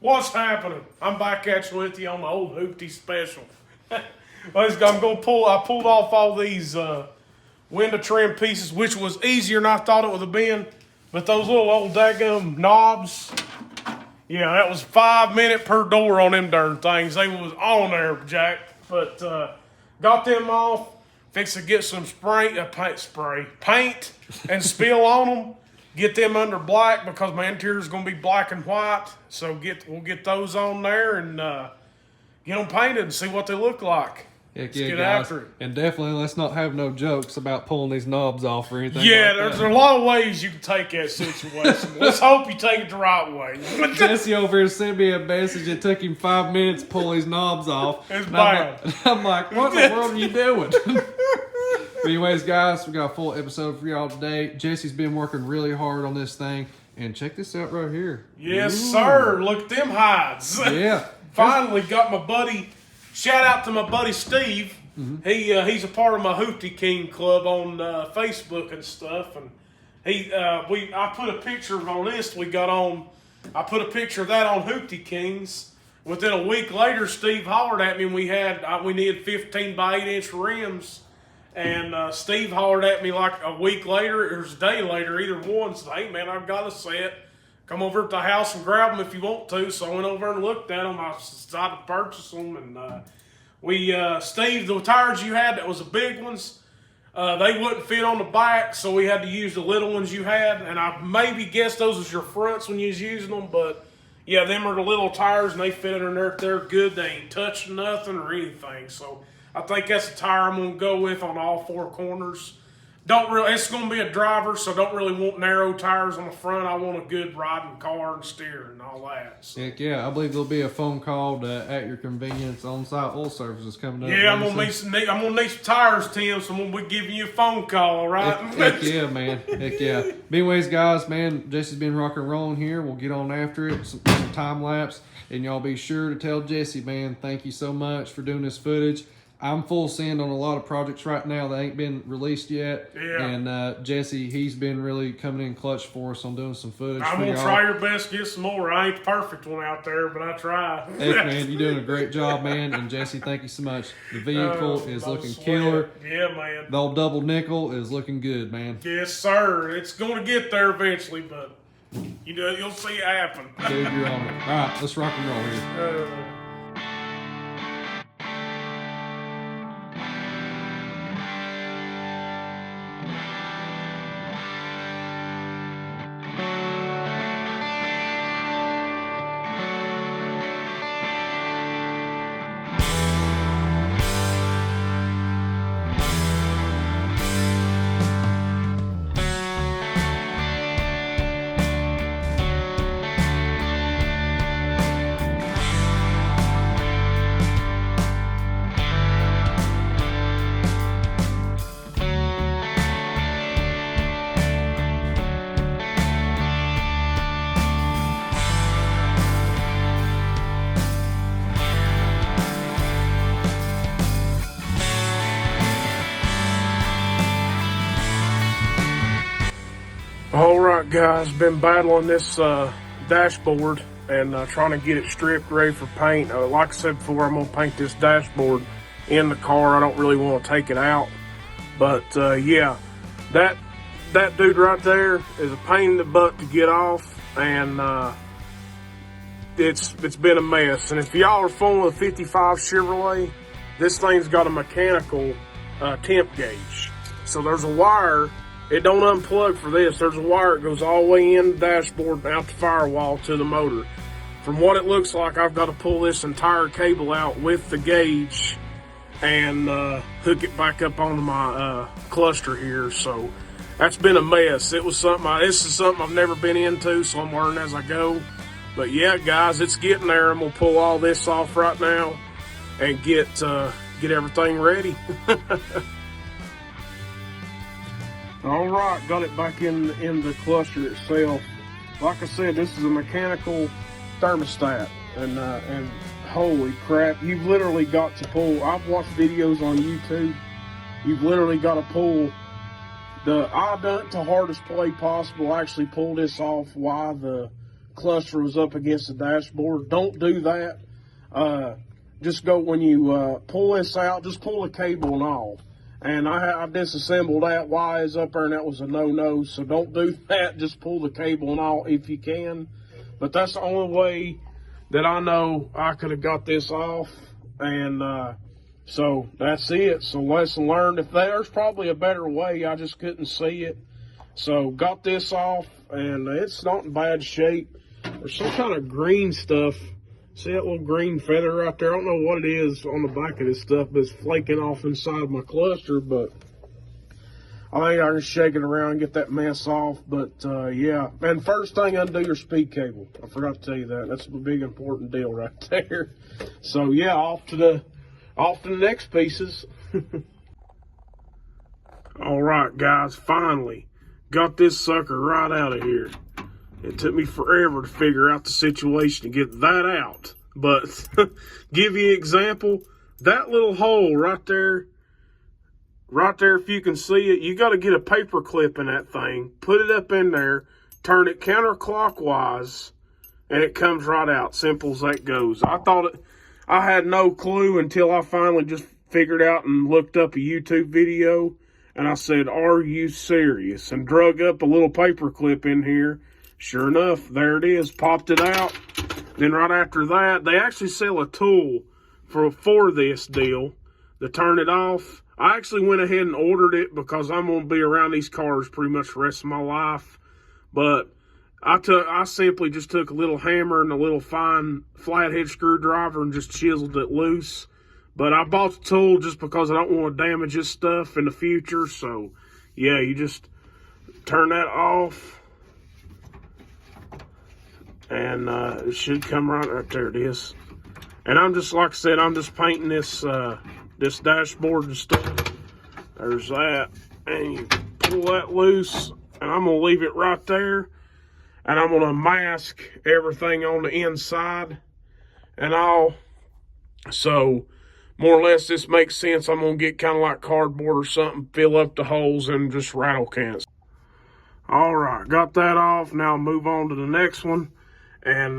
What's happening? I'm back at you with you on the old Hoopty special. I'm gonna I pulled off all these window trim pieces, which was easier than I thought it would have been. But those little old daggum knobs, yeah, that was 5 minutes per door on them darn things. They was on there, Jack. But got them off. Fix to get some paint and spill on them. Get them under black because my interior is going to be black and white. So we'll get those on there and get them painted and see what they look like. Heck Let's yeah, get guys. after it. And definitely let's not have no jokes about pulling these knobs off or anything. Yeah, like there's a lot of ways you can take that situation. Let's hope you take it the right way. Jesse over here sent me a message. It took him 5 minutes to pull these knobs off. It's bad. I'm like, what in the world are you doing? But anyways, guys, we got a full episode for y'all today. Jesse's been working really hard on this thing. And check this out right here. Yes, Ooh. sir. Look at them hides. Yeah. Finally got my buddy. Shout out to my buddy Steve. Mm-hmm. He's a part of my Hoopty King club on Facebook and stuff. And I put a picture of a list we got on. I put a picture of that on Hoopty Kings. Within a week later, Steve hollered at me and we needed 15 by 8 inch rims. And Steve hollered at me like a week later, or a day later, either one, said, "Hey man, I've got a set. Come over at the house and grab them if you want to." So I went over and looked at them. I decided to purchase them. And Steve, the tires you had, that was the big ones, they wouldn't fit on the back, so we had to use the little ones you had. And I maybe guess those was your fronts when you was using them, but yeah, them are the little tires, and they fit in there. They're good. They ain't touching nothing or anything. So I think that's the tire I'm going to go with on all four corners. It's going to be a driver, so don't really want narrow tires on the front. I want a good riding car and steering and all that. So. Heck yeah, I believe there'll be a phone call at your convenience. On-site oil services coming up. Yeah, I'm gonna need some tires, Tim. So I'm gonna be giving you a phone call, all right? Heck yeah, man. Heck yeah. But anyways, guys, man, Jesse's been rock and rolling here. We'll get on after it, some time lapse, and y'all be sure to tell Jesse, man, thank you so much for doing this footage. I'm full send on a lot of projects right now that ain't been released yet. Yeah. And Jesse, he's been really coming in clutch for us on doing some footage. I'm going to try your best to get some more. I ain't the perfect one out there, but I try. Hey, man, you're doing a great job, man. And Jesse, thank you so much. The vehicle is looking killer. Yeah, man. The old double nickel is looking good, man. Yes, sir. It's going to get there eventually, but you'll see it happen. Dude, you're on it. All right, let's rock and roll here. All right, guys, been battling this dashboard and trying to get it stripped, ready for paint. Like I said before, I'm going to paint this dashboard in the car. I don't really want to take it out. But, yeah, that dude right there is a pain in the butt to get off, and it's been a mess. And if y'all are following a 55 Chevrolet, this thing's got a mechanical temp gauge. So there's a wire. It don't unplug for this. There's a wire that goes all the way in the dashboard and out the firewall to the motor. From what it looks like, I've got to pull this entire cable out with the gauge and hook it back up onto my cluster here. So that's been a mess. This is something I've never been into, so I'm learning as I go. But yeah, guys, it's getting there. I'm gonna pull all this off right now and get everything ready. All right, got it back in the cluster itself. Like I said, this is a mechanical thermostat, and holy crap, you've literally got to pull. I've watched videos on YouTube. You've literally got to pull I done it the hardest way possible. I actually pulled this off while the cluster was up against the dashboard. Don't do that. Just go, when you pull this out, just pull the cable and all. And I disassembled that wires up there, and that was a no-no. So don't do that. Just pull the cable and all if you can. But that's the only way that I know I could have got this off. And so that's it. So lesson learned. If there's probably a better way, I just couldn't see it. So got this off, and it's not in bad shape. There's some kind of green stuff. See that little green feather right there? I don't know what it is on the back of this stuff, but it's flaking off inside my cluster. But I think I can shake it around and get that mess off. But yeah, and first thing, undo your speed cable. I forgot to tell you that. That's a big important deal right there. So yeah, off to the next pieces. All right, guys, finally got this sucker right out of here. It took me forever to figure out the situation to get that out. But give you an example, that little hole right there, if you can see it, you got to get a paper clip in that thing, put it up in there, turn it counterclockwise, and it comes right out. Simple as that goes. I had no clue until I finally just figured out and looked up a YouTube video, and I said, "Are you serious?" And drug up a little paper clip in here. Sure enough, there it is, popped it out. Then right after that, they actually sell a tool for this deal to turn it off. I actually went ahead and ordered it because I'm going to be around these cars pretty much the rest of my life. But I simply just took a little hammer and a little fine flathead screwdriver and just chiseled it loose. But I bought the tool just because I don't want to damage this stuff in the future. So, yeah, you just turn that off. And it should come right there. It is. And I'm just, like I said, I'm just painting this this dashboard and stuff. There's that. And you pull that loose. And I'm going to leave it right there. And I'm going to mask everything on the inside and all. So, more or less, this makes sense. I'm going to get kind of like cardboard or something, fill up the holes, and just rattle cans. All right, got that off. Now move on to the next one. And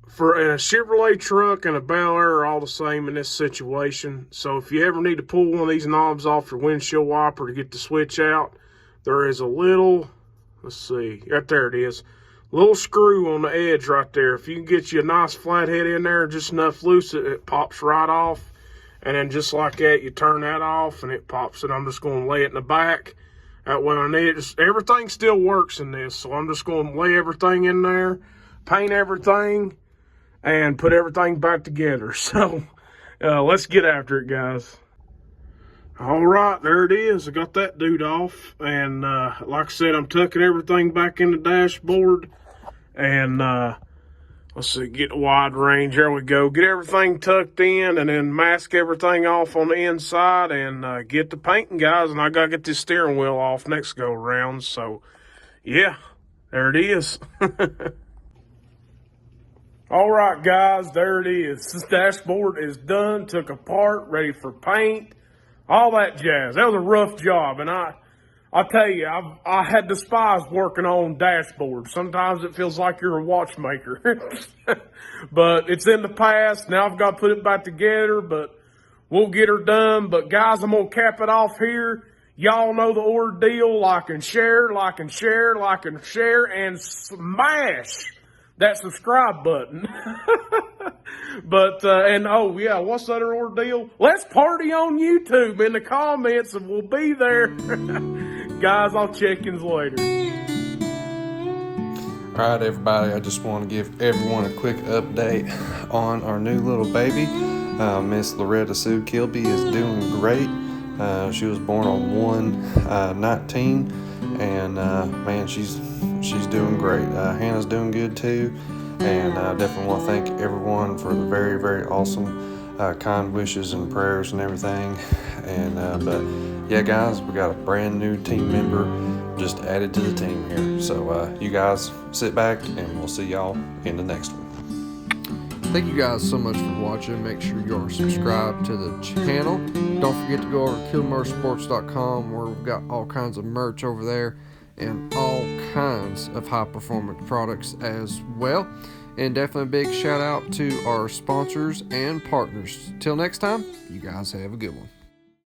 for a Chevrolet truck and a Bel Air are all the same in this situation. So if you ever need to pull one of these knobs off your windshield wiper to get the switch out, there is a little, let's see, right there it is, little screw on the edge right there. If you can get you a nice flathead in there, just enough loose, it pops right off. And then just like that, you turn that off and it pops it. I'm just going to lay it in the back. That way I need it. Everything still works in this, so I'm just going to lay everything in there, paint everything, and put everything back together. So let's get after it, guys. All right, there it is. I got that dude off, and like I said, I'm tucking everything back in the dashboard, and let's see, get the wide range. There we go. Get everything tucked in and then mask everything off on the inside and get the painting, guys. And I got to get this steering wheel off next go around. So, yeah, there it is. All right, guys, there it is. This dashboard is done, took apart, ready for paint, all that jazz. That was a rough job, and I'll tell you, I had despised working on dashboards. Sometimes it feels like you're a watchmaker. But it's in the past. Now I've got to put it back together, but we'll get her done. But guys, I'm going to cap it off here. Y'all know the ordeal. Like and share, like and share, like and share, and smash that subscribe button. But, and oh yeah, what's the other ordeal? Let's party on YouTube in the comments and we'll be there. Guys, I'll check you later. All right, everybody, I just want to give everyone a quick update on our new little baby. Miss Loretta Sue Kilby is doing great. She was born on 1/19, and man, she's doing great. Hannah's doing good too, and I definitely want to thank everyone for the very, very awesome kind wishes and prayers and everything. And but yeah, guys, we got a brand new team member just added to the team here. So you guys sit back and we'll see y'all in the next one. Thank you guys so much for watching. Make sure you are subscribed to the channel. Don't forget to go over to KillerMotorsports.com where we've got all kinds of merch over there and all kinds of high performance products as well. And definitely a big shout out to our sponsors and partners. Till next time, you guys have a good one.